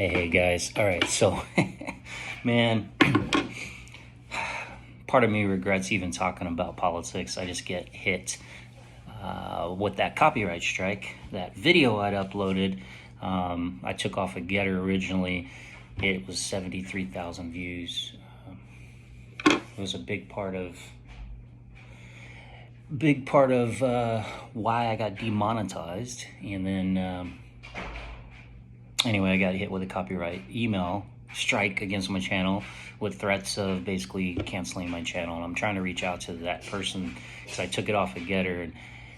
Hey guys. All right, so man, part of me regrets even talking about politics. I just get hit with that copyright strike. That video I'd uploaded, I took off a Getter originally. It was 73,000 views. It was a big part of why I got demonetized, and then. Anyway, I got hit with a copyright email strike against my channel with threats of basically canceling my channel. And I'm trying to reach out to that person because I took it off of Getter, and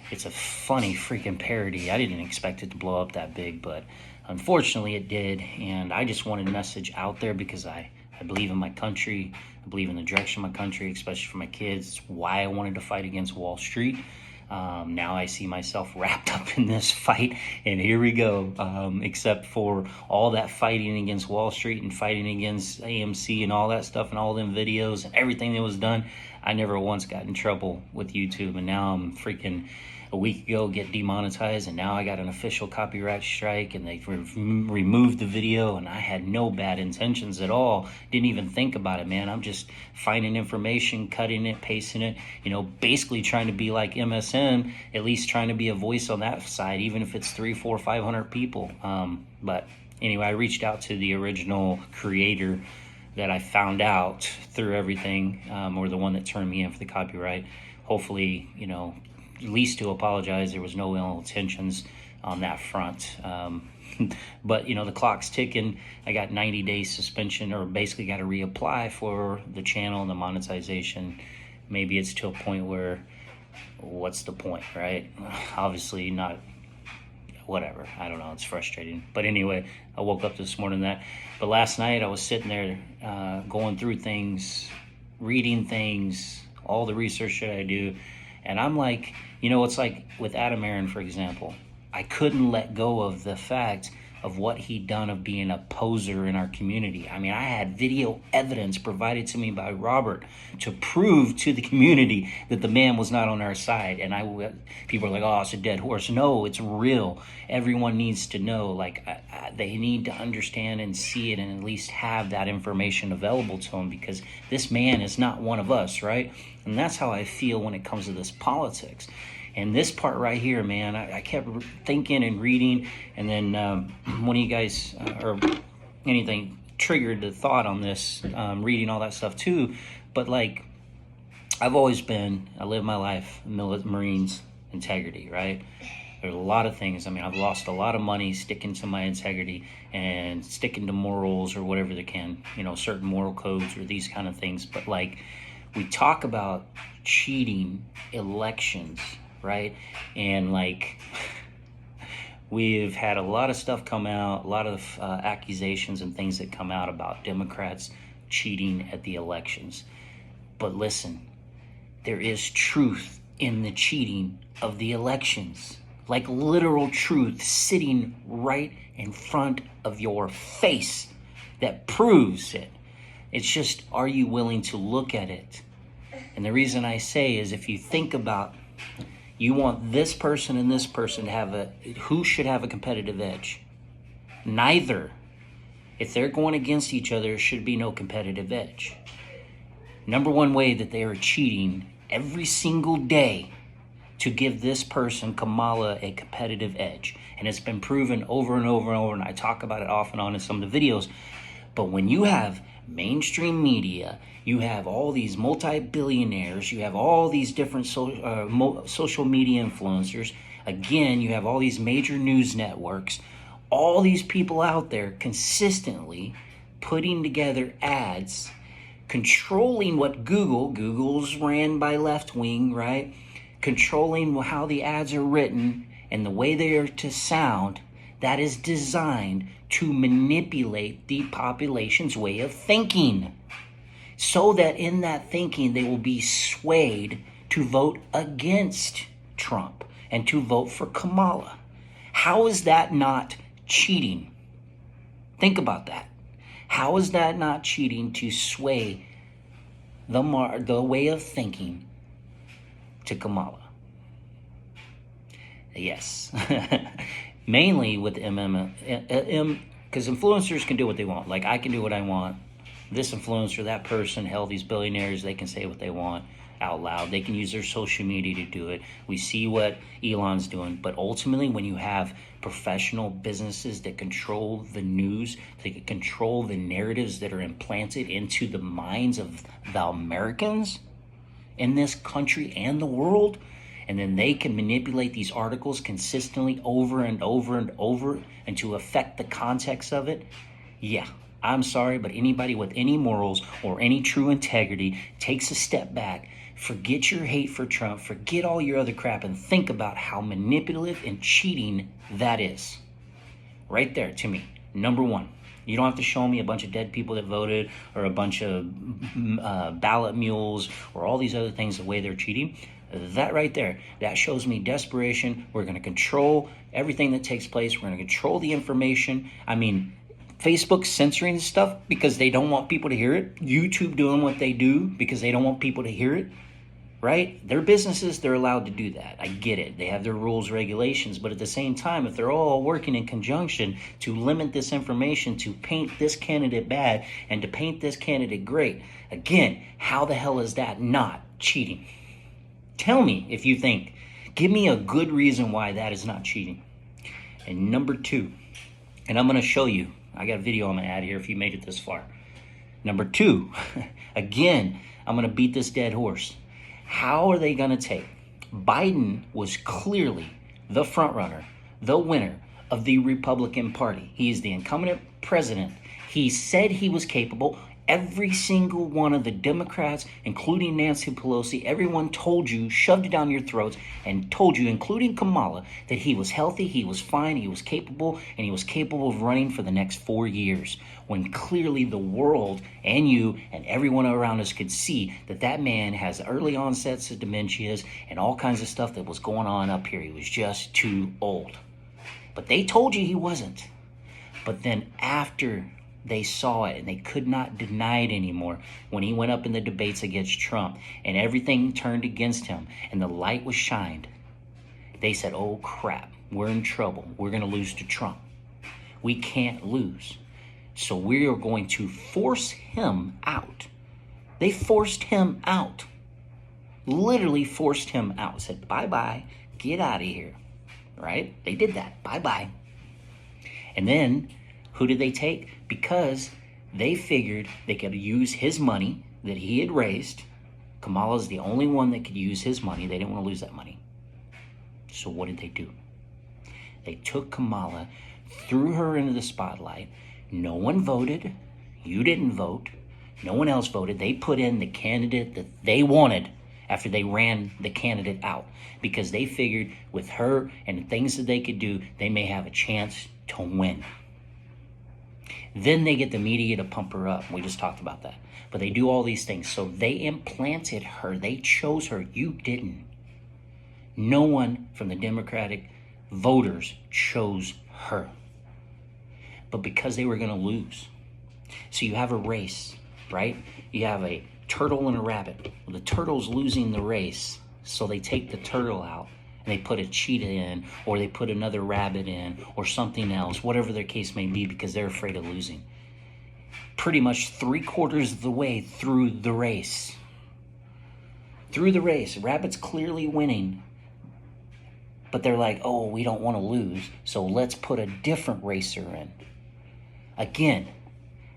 it's a funny freaking parody. I didn't expect it to blow up that big, but unfortunately it did. And I just wanted a message out there because I believe in my country. I believe in the direction of my country, especially for my kids. It's why I wanted to fight against Wall Street. Now I see myself wrapped up in this fight, and here we go. Except for all that fighting against Wall Street and fighting against AMC and all that stuff and all them videos and everything that was done, I never once got in trouble with YouTube, and now I'm freaking a week ago get demonetized, and now I got an official copyright strike, and they removed the video, and I had no bad intentions at all. Didn't even think about it, man. I'm just finding information, cutting it, pasting it, basically trying to be like MSN, at least trying to be a voice on that side, even if it's 300, 400, 500 people. But anyway, I reached out to the original creator that I found out through everything, or the one that turned me in for the copyright. Hopefully, at least to apologize. There was no ill intentions on that front. But, the clock's ticking. I got 90 days suspension, or basically got to reapply for the channel and the monetization. Maybe it's to a point where, what's the point, right? Obviously not, whatever. I don't know. It's frustrating. But anyway, I woke up this morning but last night I was sitting there going through things, reading things, all the research that I do. And I'm like, it's like with Adam Aaron, for example. I couldn't let go of the fact of what he'd done of being a poser in our community. I mean, I had video evidence provided to me by Robert to prove to the community that the man was not on our side. And people are like, oh, it's a dead horse. No, it's real. Everyone needs to know. They need to understand and see it, and at least have that information available to them, because this man is not one of us, right? And that's how I feel when it comes to this politics. And this part right here, man, I kept thinking and reading, and then one of you guys or anything triggered the thought on this, reading all that stuff too. But I live my life, Marines integrity, right? There's a lot of things. I mean, I've lost a lot of money sticking to my integrity and sticking to morals or whatever they can, certain moral codes or these kind of things. But we talk about cheating elections, right? And we've had a lot of stuff come out, a lot of accusations and things that come out about Democrats cheating at the elections. But listen, there is truth in the cheating of the elections. Literal truth sitting right in front of your face that proves it. It's just, are you willing to look at it? And the reason I say is, if you think about, you want this person and this person to who should have a competitive edge? Neither. If they're going against each other, there should be no competitive edge. Number one way that they are cheating every single day to give this person, Kamala, a competitive edge. And it's been proven over and over and over, and I talk about it off and on in some of the videos. But when you have mainstream media, you have all these multi-billionaires, you have all these different social media influencers, again, you have all these major news networks, all these people out there consistently putting together ads, controlling what Google's ran by left wing, right? Controlling how the ads are written and the way they are to sound. That is designed to manipulate the population's way of thinking, so that in that thinking they will be swayed to vote against Trump and to vote for Kamala. How is that not cheating? Think about that. How is that not cheating to sway the way of thinking to Kamala? Yes. Mainly with Because influencers can do what they want. Like, I can do what I want. This influencer, that person, hell, these billionaires, they can say what they want out loud. They can use their social media to do it. We see what Elon's doing. But ultimately, when you have professional businesses that control the news, they can control the narratives that are implanted into the minds of the Americans in this country and the world, and then they can manipulate these articles consistently over and over and over and to affect the context of it. Yeah, I'm sorry, but anybody with any morals or any true integrity takes a step back, forget your hate for Trump, forget all your other crap, and think about how manipulative and cheating that is. Right there, to me, number one. You don't have to show me a bunch of dead people that voted or a bunch of ballot mules or all these other things, the way they're cheating. That right there, that shows me desperation. We're going to control everything that takes place. We're going to control the information. I mean, Facebook censoring stuff because they don't want people to hear it. YouTube doing what they do because they don't want people to hear it. Right? They're businesses, they're allowed to do that. I get it. They have their rules, regulations, but at the same time, if they're all working in conjunction to limit this information, to paint this candidate bad and to paint this candidate great, again, how the hell is that not cheating? Tell me if you think. Give me a good reason why that is not cheating. And number two, and I'm going to show you, I got a video I'm going to add here if you made it this far. Number two, again, I'm going to beat this dead horse. How are they going to take? Biden was clearly the front runner, the winner of the Republican Party. He is the incumbent president. He said he was capable. Every single one of the Democrats, including Nancy Pelosi, everyone told you, shoved it down your throats, and told you, including Kamala, that he was healthy, he was fine, he was capable, and he was capable of running for the next 4 years. When clearly the world and you and everyone around us could see that that man has early onsets of dementias and all kinds of stuff that was going on up here. He was just too old. But they told you he wasn't. But then after they saw it and they could not deny it anymore when he went up in the debates against Trump and everything turned against him and the light was shined, they said, oh crap, we're in trouble. We're going to lose to Trump. We can't lose. So we are going to force him out. They forced him out. Literally forced him out. Said, bye-bye, get out of here. Right? They did that. Bye-bye. And then who did they take? Because they figured they could use his money that he had raised. Kamala's the only one that could use his money. They didn't want to lose that money. So what did they do? They took Kamala, threw her into the spotlight. No one voted. You didn't vote. No one else voted. They put in the candidate that they wanted after they ran the candidate out because they figured with her and the things that they could do, they may have a chance to win. Then they get the media to pump her up. We just talked about that. But they do all these things. So they implanted her. They chose her. You didn't. No one from the Democratic voters chose her. But because they were going to lose. So you have a race, right? You have a turtle and a rabbit. The turtle's losing the race. So they take the turtle out. And they put a cheetah in, or they put another rabbit in, or something else, whatever their case may be, because they're afraid of losing. Pretty much 3/4 of the way through the race. Through the race, rabbit's clearly winning. But they're like, oh, we don't want to lose, so let's put a different racer in. Again,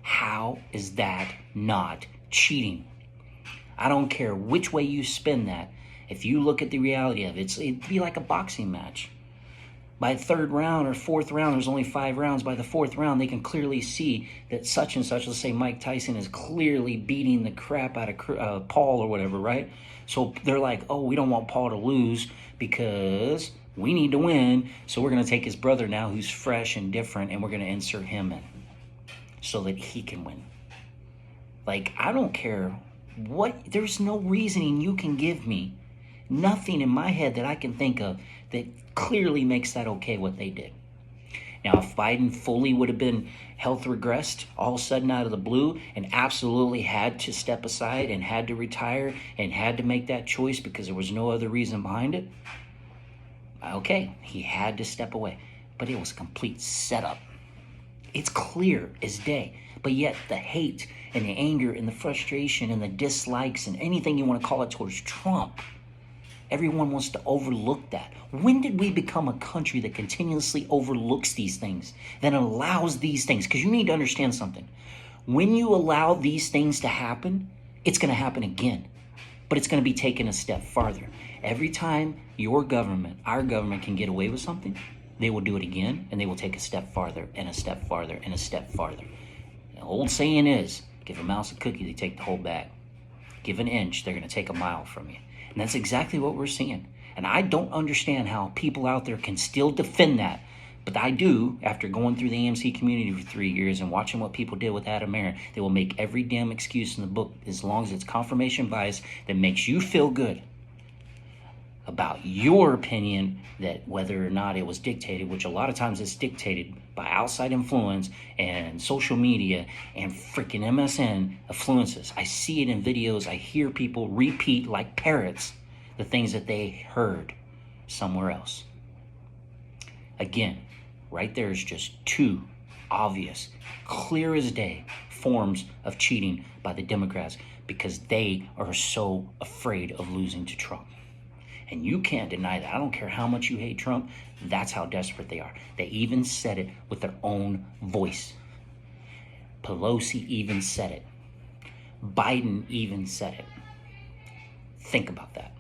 how is that not cheating? I don't care which way you spin that. If you look at the reality of it, it'd be like a boxing match. By the third round or fourth round, there's only 5 rounds. By the fourth round, they can clearly see that such and such, let's say Mike Tyson is clearly beating the crap out of Paul or whatever, right? So they're like, oh, we don't want Paul to lose because we need to win. So we're going to take his brother now who's fresh and different, and we're going to insert him in so that he can win. Like, I don't care what, there's no reasoning you can give me. Nothing in my head that I can think of that clearly makes that okay what they did. Now, if Biden fully would have been health regressed all of a sudden out of the blue and absolutely had to step aside and had to retire and had to make that choice because there was no other reason behind it, okay, he had to step away. But it was a complete setup. It's clear as day. But yet the hate and the anger and the frustration and the dislikes and anything you want to call it towards Trump, everyone wants to overlook that. When did we become a country that continuously overlooks these things, that allows these things? Because you need to understand something. When you allow these things to happen, it's going to happen again, but it's going to be taken a step farther. Every time your government, our government, can get away with something, they will do it again, and they will take a step farther and a step farther and a step farther. The old saying is, give a mouse a cookie, they take the whole bag. Give an inch, they're going to take a mile from you. And that's exactly what we're seeing. And I don't understand how people out there can still defend that. But I do, after going through the AMC community for 3 years and watching what people did with Adam Aaron. They will make every damn excuse in the book, as long as it's confirmation bias that makes you feel good about your opinion, that whether or not it was dictated, which a lot of times it's dictated by outside influence and social media and freaking MSN influences. I see it in videos. I hear people repeat like parrots the things that they heard somewhere else. Again, right there is just two obvious, clear as day forms of cheating by the Democrats, because they are so afraid of losing to Trump. And you can't deny that. I don't care how much you hate Trump. That's how desperate they are. They even said it with their own voice. Pelosi even said it. Biden even said it. Think about that.